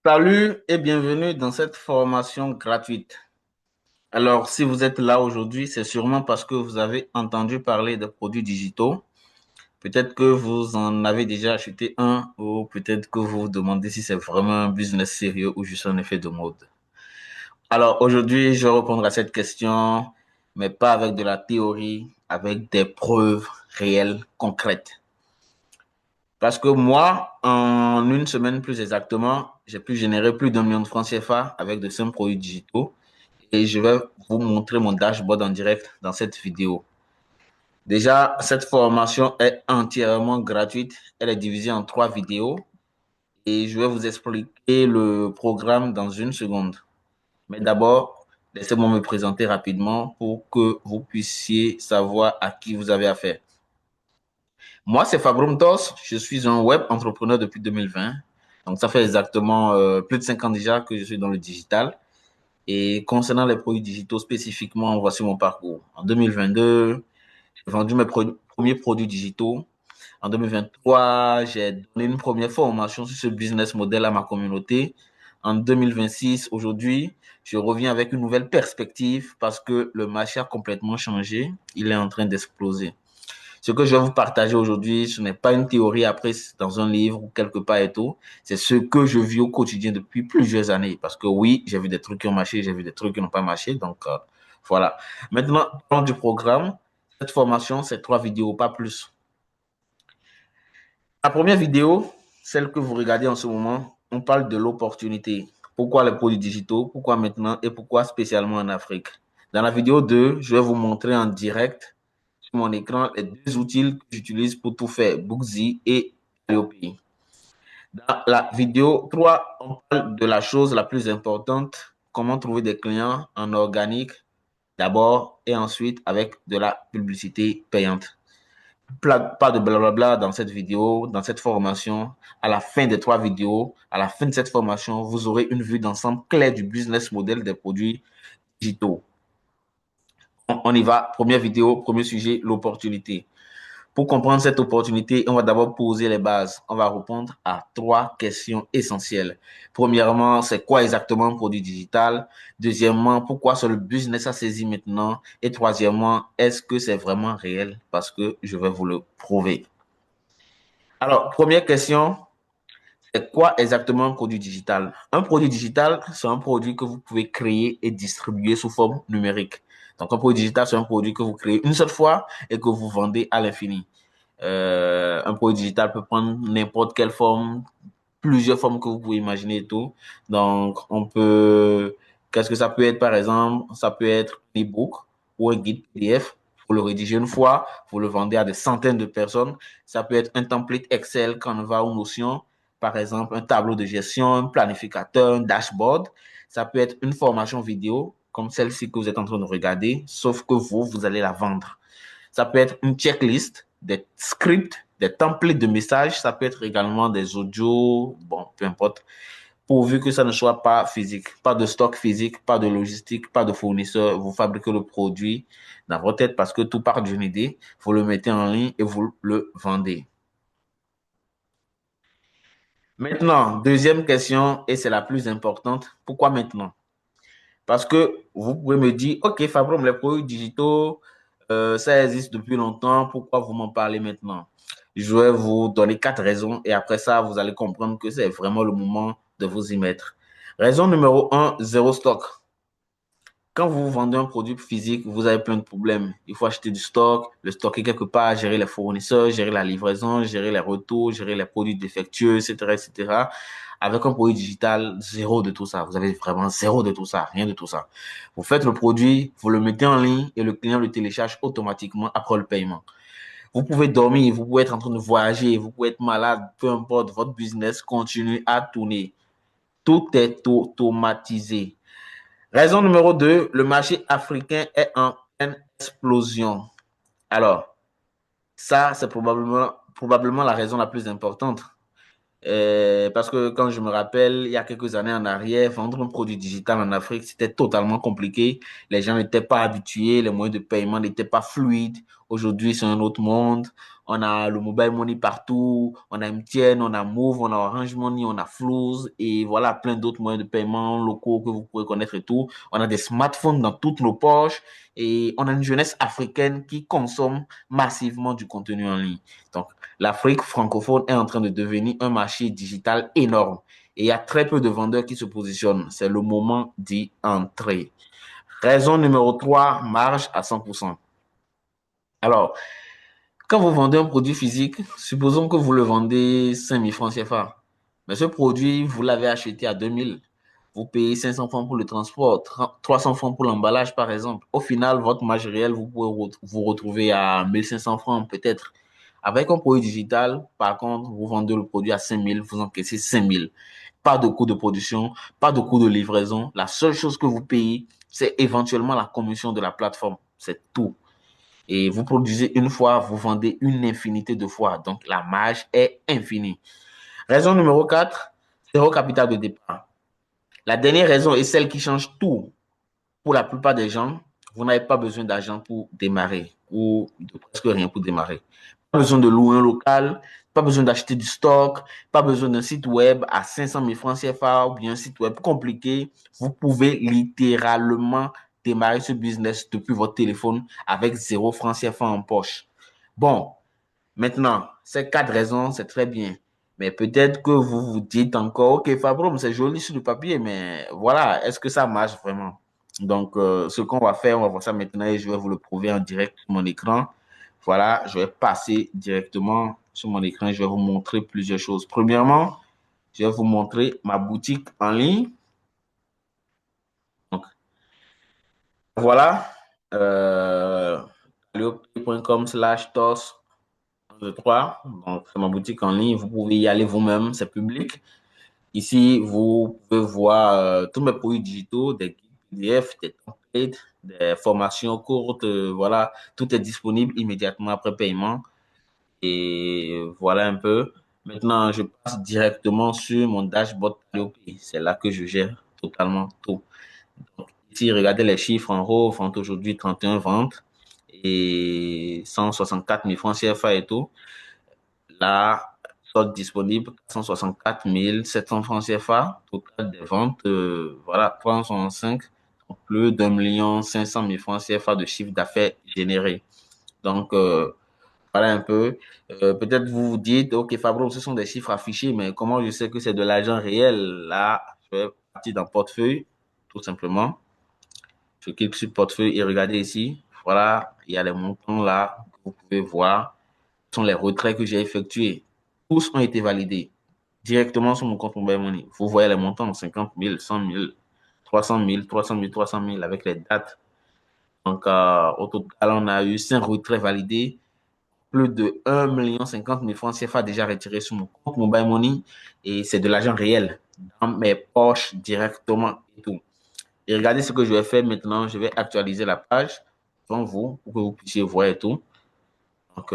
Salut et bienvenue dans cette formation gratuite. Alors, si vous êtes là aujourd'hui, c'est sûrement parce que vous avez entendu parler de produits digitaux. Peut-être que vous en avez déjà acheté un ou peut-être que vous vous demandez si c'est vraiment un business sérieux ou juste un effet de mode. Alors, aujourd'hui, je vais répondre à cette question, mais pas avec de la théorie, avec des preuves réelles, concrètes. Parce que moi, en une semaine plus exactement, j'ai pu générer plus d'1 million de francs CFA avec de simples produits digitaux. Et je vais vous montrer mon dashboard en direct dans cette vidéo. Déjà, cette formation est entièrement gratuite. Elle est divisée en 3 vidéos et je vais vous expliquer le programme dans une seconde. Mais d'abord, laissez-moi me présenter rapidement pour que vous puissiez savoir à qui vous avez affaire. Moi, c'est Fabrum Tos. Je suis un web entrepreneur depuis 2020. Donc, ça fait exactement plus de 5 ans déjà que je suis dans le digital. Et concernant les produits digitaux spécifiquement, voici mon parcours. En 2022, j'ai vendu mes premiers produits digitaux. En 2023, j'ai donné une première formation sur ce business model à ma communauté. En 2026, aujourd'hui, je reviens avec une nouvelle perspective parce que le marché a complètement changé. Il est en train d'exploser. Ce que je vais vous partager aujourd'hui, ce n'est pas une théorie apprise dans un livre ou quelque part et tout. C'est ce que je vis au quotidien depuis plusieurs années. Parce que oui, j'ai vu des trucs qui ont marché, j'ai vu des trucs qui n'ont pas marché. Donc, voilà. Maintenant, parlons du programme. Cette formation, c'est 3 vidéos, pas plus. La première vidéo, celle que vous regardez en ce moment, on parle de l'opportunité. Pourquoi les produits digitaux? Pourquoi maintenant? Et pourquoi spécialement en Afrique? Dans la vidéo 2, je vais vous montrer en direct sur mon écran les 2 outils que j'utilise pour tout faire, Booksy et Aliopi. Dans la vidéo 3, on parle de la chose la plus importante, comment trouver des clients en organique d'abord et ensuite avec de la publicité payante. Pas de blablabla dans cette vidéo, dans cette formation. À la fin des 3 vidéos, à la fin de cette formation, vous aurez une vue d'ensemble claire du business model des produits digitaux. On y va. Première vidéo, premier sujet, l'opportunité. Pour comprendre cette opportunité, on va d'abord poser les bases. On va répondre à 3 questions essentielles. Premièrement, c'est quoi exactement un produit digital? Deuxièmement, pourquoi c'est le business à saisir maintenant? Et troisièmement, est-ce que c'est vraiment réel? Parce que je vais vous le prouver. Alors, première question, c'est quoi exactement un produit digital? Un produit digital, c'est un produit que vous pouvez créer et distribuer sous forme numérique. Donc, un produit digital, c'est un produit que vous créez une seule fois et que vous vendez à l'infini. Un produit digital peut prendre n'importe quelle forme, plusieurs formes que vous pouvez imaginer et tout. Donc, qu'est-ce que ça peut être par exemple? Ça peut être un e-book ou un guide PDF. Vous le rédigez une fois, vous le vendez à des centaines de personnes. Ça peut être un template Excel, Canva ou Notion. Par exemple, un tableau de gestion, un planificateur, un dashboard. Ça peut être une formation vidéo comme celle-ci que vous êtes en train de regarder, sauf que vous allez la vendre. Ça peut être une checklist, des scripts, des templates de messages. Ça peut être également des audios, bon, peu importe. Pourvu que ça ne soit pas physique. Pas de stock physique, pas de logistique, pas de fournisseur. Vous fabriquez le produit dans votre tête parce que tout part d'une idée. Vous le mettez en ligne et vous le vendez. Maintenant, deuxième question, et c'est la plus importante. Pourquoi maintenant? Parce que vous pouvez me dire, OK, Fabrom, les produits digitaux, ça existe depuis longtemps. Pourquoi vous m'en parlez maintenant? Je vais vous donner 4 raisons et après ça, vous allez comprendre que c'est vraiment le moment de vous y mettre. Raison numéro 1, zéro stock. Quand vous vendez un produit physique, vous avez plein de problèmes. Il faut acheter du stock, le stocker quelque part, gérer les fournisseurs, gérer la livraison, gérer les retours, gérer les produits défectueux, etc., etc. Avec un produit digital, zéro de tout ça. Vous avez vraiment zéro de tout ça, rien de tout ça. Vous faites le produit, vous le mettez en ligne et le client le télécharge automatiquement après le paiement. Vous pouvez dormir, vous pouvez être en train de voyager, vous pouvez être malade, peu importe, votre business continue à tourner. Tout est automatisé. Raison numéro 2, le marché africain est en pleine explosion. Alors, ça, c'est probablement la raison la plus importante. Parce que quand je me rappelle, il y a quelques années en arrière, vendre un produit digital en Afrique, c'était totalement compliqué. Les gens n'étaient pas habitués, les moyens de paiement n'étaient pas fluides. Aujourd'hui, c'est un autre monde. On a le mobile money partout. On a MTN, on a Move, on a Orange Money, on a Flows et voilà, plein d'autres moyens de paiement locaux que vous pouvez connaître et tout. On a des smartphones dans toutes nos poches et on a une jeunesse africaine qui consomme massivement du contenu en ligne. Donc, l'Afrique francophone est en train de devenir un marché digital énorme et il y a très peu de vendeurs qui se positionnent. C'est le moment d'y entrer. Raison numéro 3, marge à 100%. Alors, quand vous vendez un produit physique, supposons que vous le vendez 5 000 francs CFA. Mais ce produit, vous l'avez acheté à 2 000. Vous payez 500 francs pour le transport, 300 francs pour l'emballage, par exemple. Au final, votre marge réelle, vous pouvez vous retrouver à 1 500 francs peut-être. Avec un produit digital, par contre, vous vendez le produit à 5 000, vous encaissez 5 000. Pas de coût de production, pas de coût de livraison. La seule chose que vous payez, c'est éventuellement la commission de la plateforme. C'est tout. Et vous produisez une fois, vous vendez une infinité de fois. Donc, la marge est infinie. Raison numéro 4, zéro capital de départ. La dernière raison est celle qui change tout. Pour la plupart des gens, vous n'avez pas besoin d'argent pour démarrer ou de presque rien pour démarrer. Pas besoin de louer un local, pas besoin d'acheter du stock, pas besoin d'un site web à 500 000 francs CFA ou bien un site web compliqué. Vous pouvez littéralement démarrer ce business depuis votre téléphone avec 0 francs CFA en poche. Bon, maintenant, ces 4 raisons, c'est très bien. Mais peut-être que vous vous dites encore, OK, Fabrom, c'est joli sur le papier, mais voilà, est-ce que ça marche vraiment? Donc, ce qu'on va faire, on va voir ça maintenant et je vais vous le prouver en direct sur mon écran. Voilà, je vais passer directement sur mon écran et je vais vous montrer plusieurs choses. Premièrement, je vais vous montrer ma boutique en ligne. Donc, voilà, calliope.com/tos 3. Donc, c'est ma boutique en ligne. Vous pouvez y aller vous-même, c'est public. Ici, vous pouvez voir tous mes produits digitaux, des PDF, des templates, des formations courtes. Voilà, tout est disponible immédiatement après paiement. Et voilà un peu. Maintenant, je passe directement sur mon dashboard Calliope. C'est là que je gère totalement tout. Donc, ici, regardez les chiffres en haut. Vente aujourd'hui, 31 ventes et 164 000 francs CFA et tout. Là, solde disponible, 464 700 francs CFA. Total des ventes, voilà, 365, plus d'1 500 000 francs CFA de chiffre d'affaires généré. Donc, voilà un peu. Peut-être vous vous dites, OK, Fabro, ce sont des chiffres affichés, mais comment je sais que c'est de l'argent réel? Là, je vais partir dans portefeuille, tout simplement. Je clique sur portefeuille et regardez ici. Voilà, il y a les montants là que vous pouvez voir. Ce sont les retraits que j'ai effectués. Tous ont été validés directement sur mon compte Mobile Money. Vous voyez les montants, 50 000, 100 000, 300 000, 300 000, 300 000 avec les dates. Donc, au total, on a eu 5 retraits validés, plus de 1 50 000 francs CFA déjà retirés sur mon compte Mobile Money et c'est de l'argent réel dans mes poches directement et tout. Et regardez ce que je vais faire maintenant. Je vais actualiser la page devant vous pour que vous puissiez voir et tout. Donc,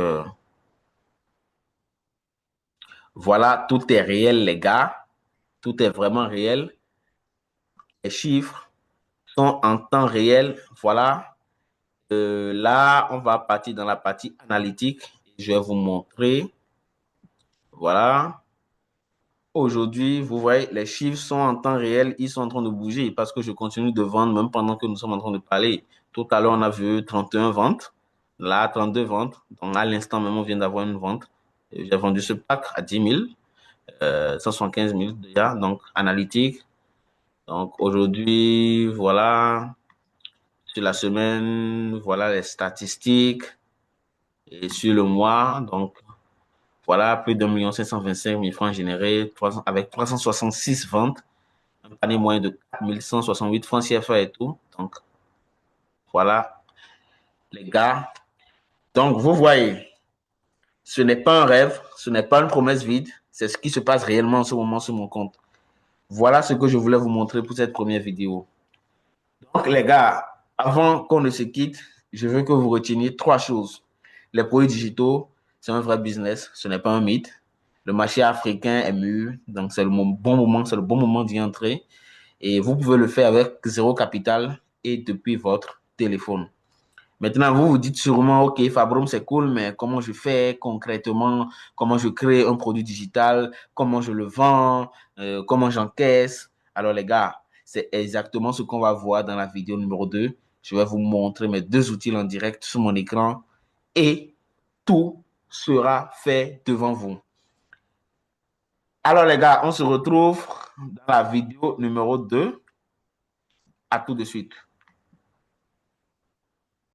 voilà, tout est réel, les gars. Tout est vraiment réel. Les chiffres sont en temps réel. Voilà. Là, on va partir dans la partie analytique. Je vais vous montrer. Voilà. Aujourd'hui, vous voyez, les chiffres sont en temps réel. Ils sont en train de bouger parce que je continue de vendre même pendant que nous sommes en train de parler. Tout à l'heure, on a vu 31 ventes. Là, 32 ventes. Donc, à l'instant même, on vient d'avoir une vente. J'ai vendu ce pack à 10 000, 175 000 déjà. Donc, analytique. Donc aujourd'hui, voilà, sur la semaine, voilà les statistiques et sur le mois. Donc voilà, plus d'1 525 000 francs générés avec 366 ventes, un panier moyen de 4 168 francs CFA et tout. Donc voilà, les gars. Donc vous voyez, ce n'est pas un rêve, ce n'est pas une promesse vide, c'est ce qui se passe réellement en ce moment sur mon compte. Voilà ce que je voulais vous montrer pour cette première vidéo. Donc, les gars, avant qu'on ne se quitte, je veux que vous reteniez 3 choses. Les produits digitaux, c'est un vrai business, ce n'est pas un mythe. Le marché africain est mûr, donc c'est le bon moment d'y entrer. Et vous pouvez le faire avec 0 capital et depuis votre téléphone. Maintenant, vous vous dites sûrement, OK, Fabrum, c'est cool, mais comment je fais concrètement? Comment je crée un produit digital? Comment je le vends? Comment j'encaisse? Alors, les gars, c'est exactement ce qu'on va voir dans la vidéo numéro 2. Je vais vous montrer mes deux outils en direct sur mon écran et tout sera fait devant vous. Alors, les gars, on se retrouve dans la vidéo numéro 2. À tout de suite.